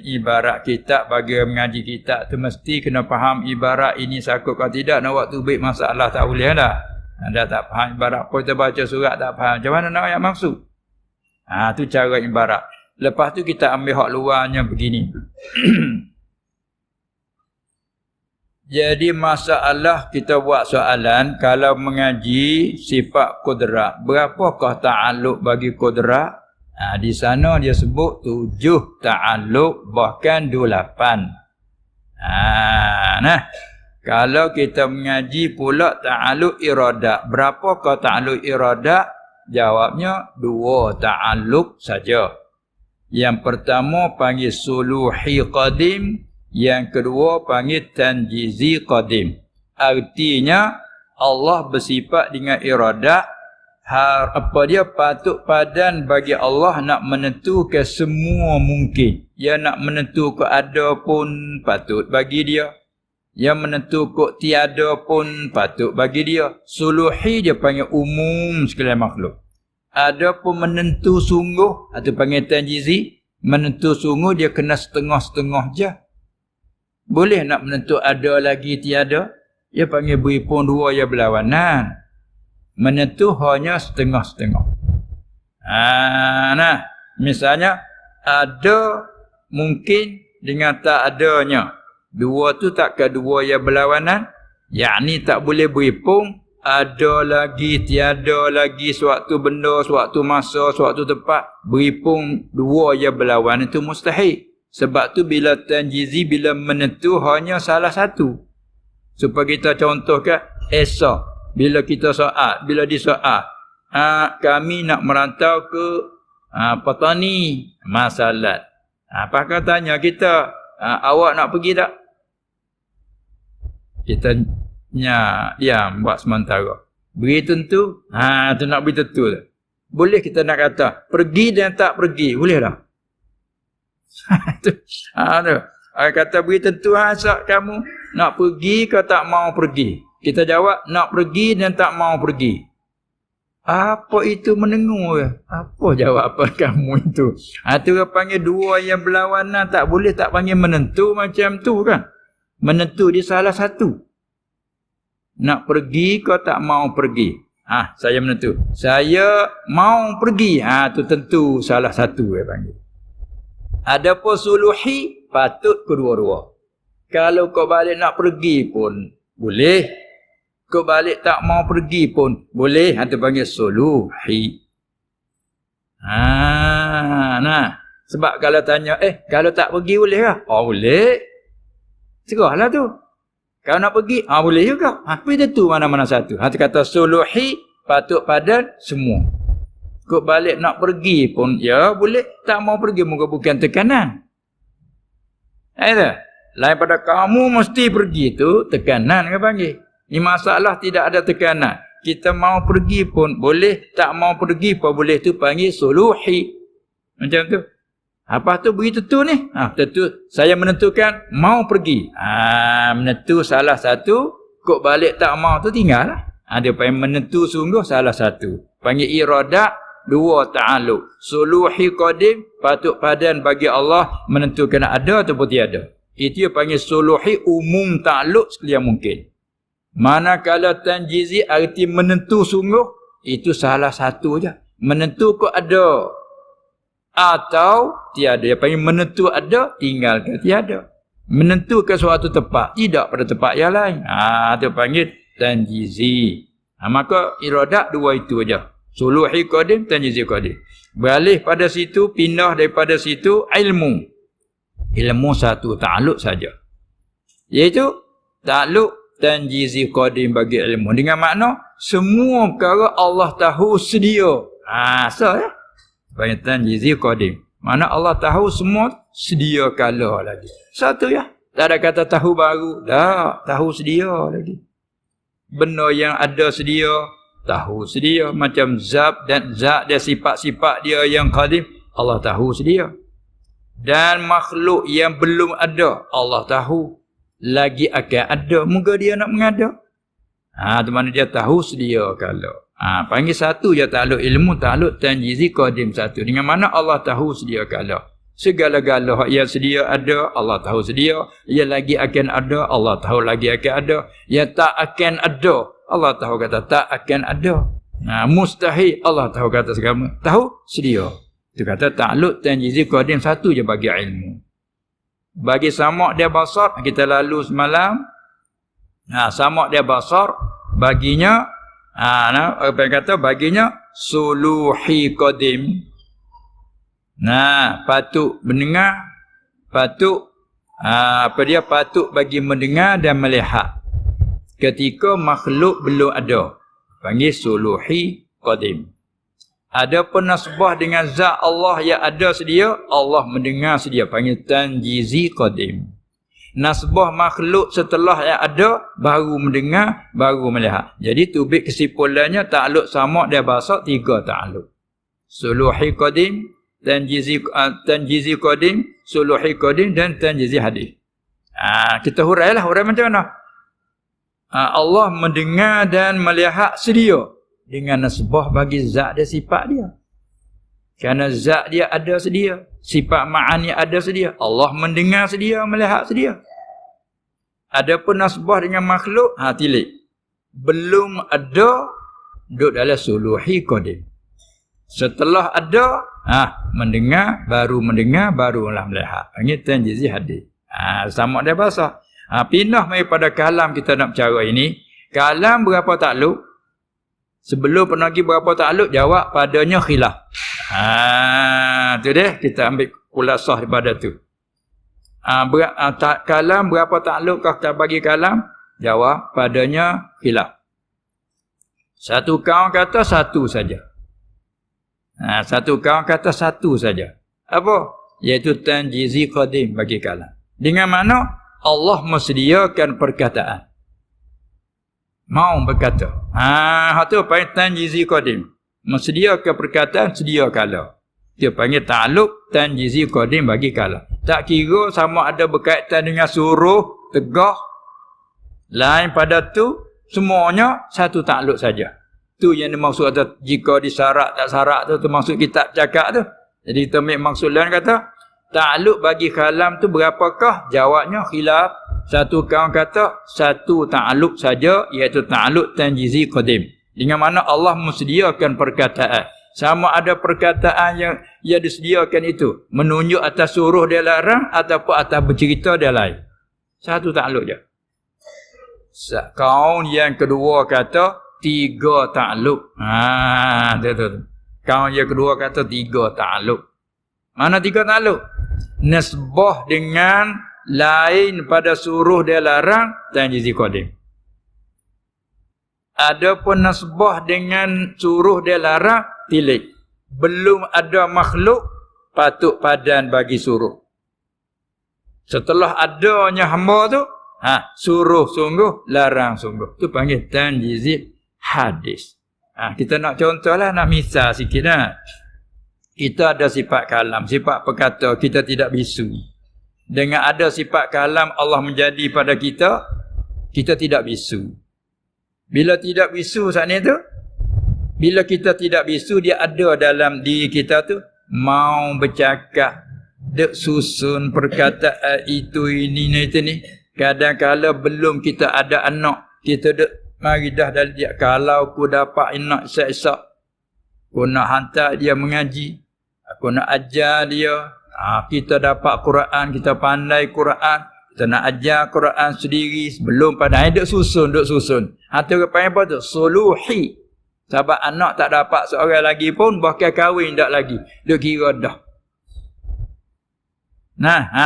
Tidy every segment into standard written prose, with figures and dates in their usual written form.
Ibarat kitab, bagi mengaji kitab tu mesti kena faham ibarat ini sakut kalau tidak nak waktu baik masalah tak boleh dah. Anda tak faham ibarat apa, kita baca surat tak faham macam mana nak ayat maksud. Tu cara ibarat. Lepas tu kita ambil hak luarnya begini. Jadi masalah kita buat soalan, kalau mengaji sifat kudrat, berapakah ta'alluq bagi kudrat? Di sana dia sebut 7 ta'alluq, bahkan 28. Nah, kalau kita mengaji pula ta'alluq iradat, berapakah ta'alluq iradat? Jawabnya 2 ta'alluq saja. Yang pertama panggil suluhi qadim, yang kedua panggil tanjizi qadim. Artinya Allah bersifat dengan iradat. Apa dia patut padan bagi Allah nak menentukan semua mungkin. Dia nak menentukan ada pun patut bagi dia. Yang menentukan tiada pun patut bagi dia. Suluhi dia panggil umum sekalian makhluk. Ada pun menentu sungguh atau panggil tanjizi. Menentu sungguh dia kena setengah-setengah je. Boleh nak menentu ada lagi tiada. Dia panggil beri pun 2 ya berlawanan. Menentu hanya setengah-setengah. Nah, misalnya ada mungkin dengan tak adanya. 2 tu tak kedua yang berlawanan. Yakni tak boleh beripung. Ada lagi, tiada lagi suatu benda, suatu masa, suatu tempat. Beripung 2 yang berlawanan itu mustahil. Sebab tu bila tanjizi, bila menentu hanya salah satu. Supaya kita contohkan esok. Bila kita soal, bila disoal, kami nak merantau ke Patani, masalah. Apakah tanya kita, awak nak pergi tak? Kita diam buat sementara. Beri tentu, tu nak beri tentu. Boleh kita nak kata, pergi dan tak pergi, boleh tak? Kata beri tentu asal kamu nak pergi ke tak mau pergi. Kita jawab, nak pergi dan tak mau pergi. Apa itu mendengar ke? Apa jawapan kamu itu? Itu panggil 2 yang berlawanan. Tak boleh tak panggil menentu macam tu kan? Menentu dia salah satu. Nak pergi ke tak mau pergi? Saya menentu. Saya mau pergi. Itu tentu salah satu dia panggil. Adapun suluhi, patut kedua-dua. Kalau kau balik nak pergi pun boleh. Kau balik tak mau pergi pun boleh. Itu panggil suluhi. Nah. Sebab kalau tanya, kalau tak pergi boleh ke? Boleh. Serahlah tu. Kalau nak pergi, boleh juga. Tapi tentu mana-mana satu. Itu kata suluhi, patut padan semua. Kau balik nak pergi pun, ya boleh. Tak mau pergi, moga bukan tekanan. Lain pada kamu mesti pergi tu, tekanan kan panggil. Ini masalah tidak ada tekanan. Kita mau pergi pun boleh, tak mau pergi pun boleh. Tu panggil suluhi. Macam tu. Apa tu beri tentu ni? Tentu saya menentukan mau pergi. Menentu salah satu, kok balik tak mau tu tinggal lah. Dia panggil menentu sungguh salah satu. Panggil iradat, 2 ta'alluq. Suluhi qadim, patut padan bagi Allah menentukan ada ataupun tiada. Itu panggil suluhi umum ta'alluq sekalian mungkin. Manakala tanjizi arti menentu sungguh, itu salah satu je. Menentu kok ada atau tiada. Dia panggil menentu ada, tinggalkan tiada. Menentu ke suatu tempat, tidak pada tempat yang lain. Itu panggil tanjizi. Maka iradat 2 itu aja. Suluhi qadim, tanjizi qadim. Beralih pada situ, pindah daripada situ, ilmu. Ilmu satu ta'alluq saja. Iaitu ta'alluq tanjizi qadim bagi ilmu. Dengan makna semua perkara Allah tahu sedia. Ya. Banyak tanjizi qadim. Mana Allah tahu semua sedia kala lagi. Satu ya. Tak ada kata tahu baru. Tak. Tahu sedia lagi. Benda yang ada sedia. Tahu sedia. Macam zat dan zat dia, sifat-sifat dia yang qadim. Allah tahu sedia. Dan makhluk yang belum ada. Allah tahu. Lagi akan ada. Moga dia nak mengada. Itu mana dia tahu sedia kalau. Panggil satu je ta'alluq ilmu, ta'alluq tanjizi qadim satu. Dengan mana Allah tahu sedia kalau. Segala-gala hak yang sedia ada, Allah tahu sedia. Yang lagi akan ada, Allah tahu lagi akan ada. Yang tak akan ada, Allah tahu kata tak akan ada. Mustahil, Allah tahu kata segala. Tahu sedia. Itu kata ta'alluq tanjizi qadim, satu je bagi ilmu. Bagi samak dia basar, kita lalu semalam. Samak dia basar, baginya apa yang kata baginya suluhi qadim. Patut mendengar, patut patut bagi mendengar dan melihat ketika makhluk belum ada, panggil suluhi qadim. Adapun nasbah dengan zat Allah yang ada sedia, Allah mendengar sedia, panggil tanjizi qadim. Nasbah makhluk setelah yang ada, baru mendengar, baru melihat. Jadi tubik kesimpulannya ta'alluq samak dan basar, 3 ta'alluq. Suluhi qadim, tanjizi qadim, suluhi qadim dan tanjizi hadis. Kita hurailah, hurai macam mana? Allah mendengar dan melihat sedia dengan nasbah bagi zat dia, sifat dia. Kerana zat dia ada sedia, sifat ma'ani ada sedia. Allah mendengar sedia, melihat sedia. Adapun nasbah dengan makhluk, tilik. Belum ada, duduk dalam suluhi qadim. Setelah ada, mendengar, barulah melihat. Ini tanjizi hadis. Sama dia bahasa. Pindah mai pada kalam kita nak bercara ini. Kalam berapa takluk? Sebelum pergi berapa takluk, jawab padanya khilaf. Tu dia, kita ambil kulasah daripada tu. Kalam berapa takluk kah kita bagi kalam? Jawab padanya khilaf. Satu kaum kata satu saja. Satu kaum kata satu saja. Apa? Iaitu tanjizi qadim bagi kalam. Dengan mana? Allah mesediakan perkataan. Mau berkata. Itu panggil tanjizi qadim. Mesediakan perkataan, sedia kalam. Dia panggil ta'alluq tanjizi qadim bagi kalam. Tak kira sama ada berkaitan dengan suruh, tegah, lain pada tu, semuanya satu ta'alluq saja. Tu yang dimaksud ada jika disyarat tak syarat tu termasuk kitab cakap tu. Jadi kita ambil maksud lain kata ta'alluq bagi kalam tu berapakah? Jawabnya khilaf. Satu kaum kata satu ta'alluq saja, iaitu ta'alluq tanjizi qadim. Dengan mana Allah mesediakan perkataan. Sama ada perkataan yang disediakan itu menunjuk atas suruh dia larang ataupun atas bercerita dia lain. Satu ta'alluq je. Kaum yang kedua kata 3 ta'alluq. Betul. Kaum yang kedua kata 3 ta'alluq. Mana 3 ta'alluq? Nasbah dengan lain pada suruh dia larang, tanjizi qadim. Adapun nasbah dengan suruh dia larang, tilik. Belum ada makhluk, patut padan bagi suruh. Setelah adanya hamba tu, suruh sungguh, larang sungguh. Tu panggil tanjizi hadis. Kita nak contohlah, nak misal sikit lah. Kita ada sifat kalam, sifat perkata, kita tidak bisu. Dengan ada sifat kalam Allah menjadi pada kita, kita tidak bisu. Bila tidak bisu saat ni tu, bila kita tidak bisu, dia ada dalam diri kita tu, mau bercakap, dek susun perkataan itu, ini, itu ni. Kadang-kadang belum kita ada anak, kita dek mari dah dari dia. Kalau aku dapat anak isak-isak, aku nak hantar dia mengaji, aku nak ajar dia. Kita dapat Quran, kita pandai Quran, kita nak ajar Quran sendiri, sebelum pandai duk susun. Itu panggil apa tu? Suluhi. Sebab anak tak dapat seorang lagi pun, bahkan kahwin tak lagi, duk kira dah.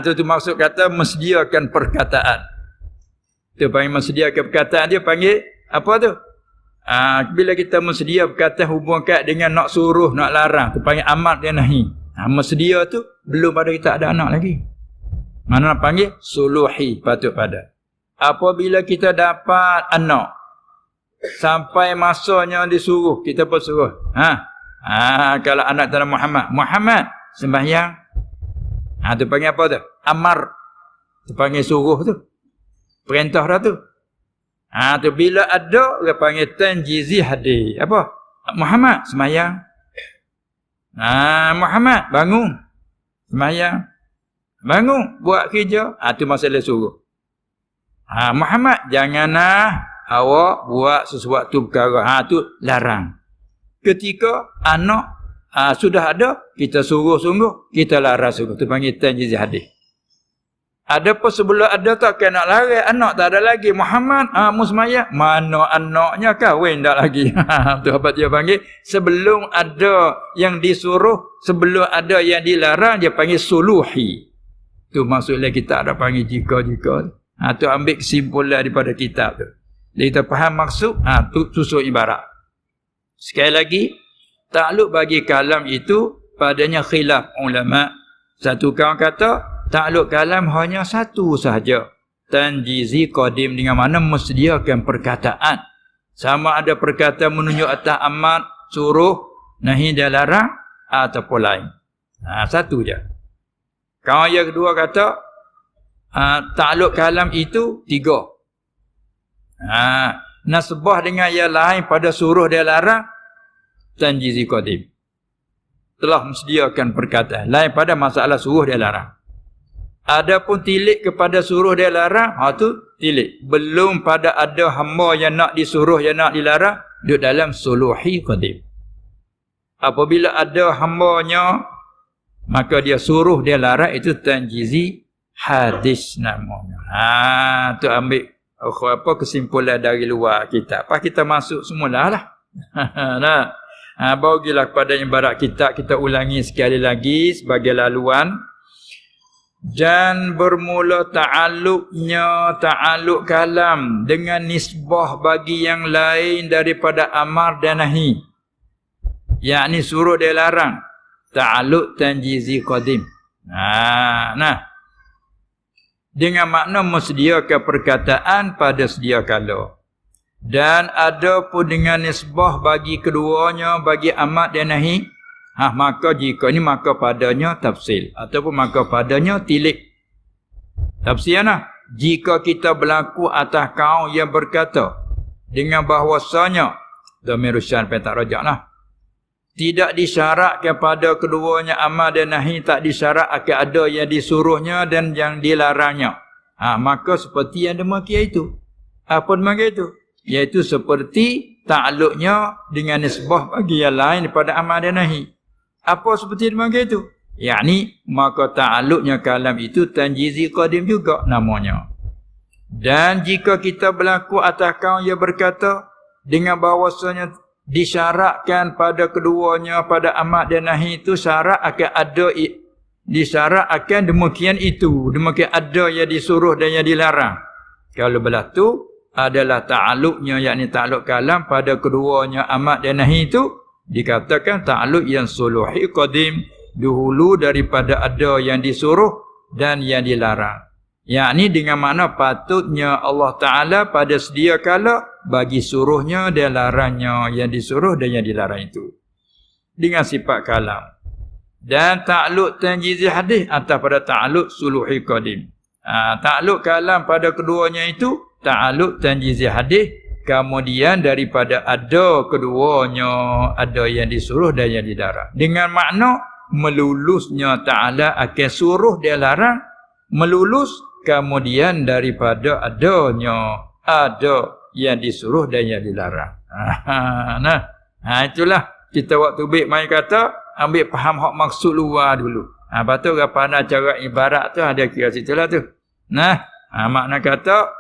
Tu maksud kata mesediakan perkataan. Itu panggil mesediakan perkataan, dia panggil apa tu? Bila kita mensedia perkataan hubungkan dengan nak suruh, nak larang, tu panggil amar dan nahi. Mensedia tu belum pada kita ada anak lagi. Mana nak panggil? Suluhi, patut pada. Apabila kita dapat anak, sampai masanya disuruh, kita pun suruh. Kalau anak tanah Muhammad sembahyang. Tu panggil apa tu? Amar. Tu panggil suruh tu. Perintah dah tu. Tu bila ada, dia panggil tanjizi hadis. Apa? Muhammad sembahyang. Muhammad bangun. Semayang. Bangun, buat kerja. Tu masalah suruh. Muhammad, janganlah awak buat sesuatu perkara. Tu larang. Ketika anak sudah ada, kita suruh sungguh, kita larang sungguh. Tu panggil tanjiz hadis. Adapun sebelum ada tak kena larang, anak tak ada lagi. Muhammad, musmaya, mana anaknya kahwin tak lagi. Tu apa dia panggil? Sebelum ada yang disuruh, sebelum ada yang dilarang, dia panggil suluhi. Tu maksudnya kita ada panggil jika-jika. Tu ambil kesimpulan daripada kitab tu. Jadi kita faham maksud, tu susun ibarat. Sekali lagi, takluk bagi kalam itu padanya khilaf ulama. Satu kawan kata, takluk kalam hanya satu sahaja. Tanjizi qadim dengan mana mensediakan perkataan. Sama ada perkataan menunjuk atas amat, suruh, nahi dan larang ataupun lain. Satu je. Kawan yang kedua kata, takluk kalam itu tiga. Nasbah dengan yang lain pada suruh dan larang, tanjizi qadim. Telah mensediakan perkataan lain pada masalah suruh dan larang. Adapun tilik kepada suruh dia larang, tu tilik. Belum pada ada hamba yang nak disuruh, yang nak dilarang, duduk dalam suluhi qadim. Apabila ada hambanya, maka dia suruh, dia larang, itu tanjizi hadis namanya. Tu ambil kesimpulan dari luar kitab. Apa kita masuk semula lah. Bagilah kepada ibarat kitab, kita ulangi sekali lagi sebagai laluan. Dan bermula ta'aluk kalam dengan nisbah bagi yang lain daripada amar dan nahi, yakni suruh dan larang. Ta'aluk tanjizi qadim. Dengan makna mensediakan perkataan pada sedia kala. Dan ada pun dengan nisbah bagi keduanya, bagi amar dan nahi, maka jika ni maka padanya tafsil ataupun maka padanya tilik. Tafsirnya, jika kita berlaku atas kaum yang berkata dengan bahawasanya dhamir syan petak rajaklah, tidak disyaratkan pada keduanya amar dan nahi, tak disyaratkan ada yang disuruhnya dan yang dilarangnya. Maka seperti yang demikian itu. Apa demikian itu? Iaitu seperti takluknya dengan nisbah bagi yang lain daripada amar dan nahi. Apa seperti demikian itu? Yakni maka ta'aluknya kalam itu tanjizi qadim juga namanya. Dan jika kita berlaku atas kaum yang berkata dengan bahawasanya disyaratkan pada keduanya, pada amar dan nahi itu syarat akan ada, disyarat akan demikian itu, demikian ada yang disuruh dan yang dilarang. Kalau belah tu adalah ta'aluknya, yakni ta'aluk kalam pada keduanya amar dan nahi itu, dikatakan ta'aluk yang suluhi qadim, dahulu daripada ada yang disuruh dan yang dilarang. Yakni dengan makna patutnya Allah Ta'ala pada sedia kala bagi suruhnya dan larangnya, yang disuruh dan yang dilarang itu. Dengan sifat kalam. Dan ta'aluk tanjizi hadis atas pada ta'aluk suluhi qadim. Ta'aluk kalam pada keduanya itu ta'aluk tanjizi hadis. Kemudian daripada ada keduanya, ada yang disuruh dan yang dilarang. Dengan makna melulusnya Ta'ala akan suruh dan larang, melulus kemudian daripada adanya, ada yang disuruh dan yang dilarang. Itulah kita waktu baik main kata, ambil faham hak maksud luar dulu. Lepas tu pandai cara ibarat tu, ada kira situlah tu. Makna kata,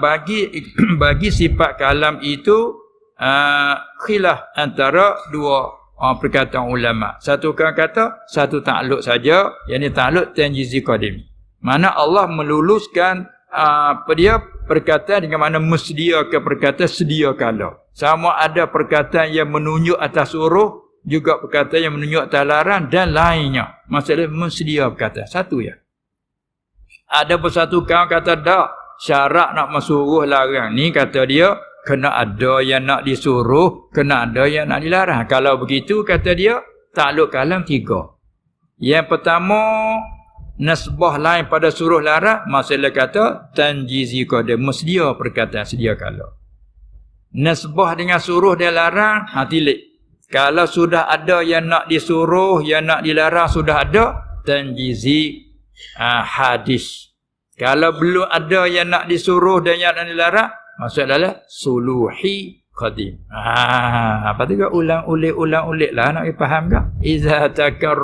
bagi sifat kalam itu khilaf antara dua perkataan ulama. Satu kan kata satu takluk saja, yakni takluk tanjizi qadim. Mana Allah meluluskan dia perkataan dengan mana mensediakan perkataan sedia kala. Sama ada perkataan yang menunjuk atas suruh, juga perkataan yang menunjuk atas larang dan lainnya. Maksudnya mensedia perkataan. Satu ya. Ada bersatu kaum kata dak, syarat nak mensuruh larang ni kata dia kena ada yang nak disuruh, kena ada yang nak dilarang. Kalau begitu kata dia takluk kalam tiga. Yang pertama nasbah lain pada suruh larang, masalah kata tanjizi qadim, sedia perkataan sedia kala. Nasbah dengan suruh dan larang, tilik. Kalau sudah ada yang nak disuruh, yang nak dilarang sudah ada, tanjizi hadis. Kalau belum ada yang nak disuruh dan yang nak dilarang, maksud adalah suluhi qadim. Apa tu ulang-ulik lah nak faham tak? Iza takar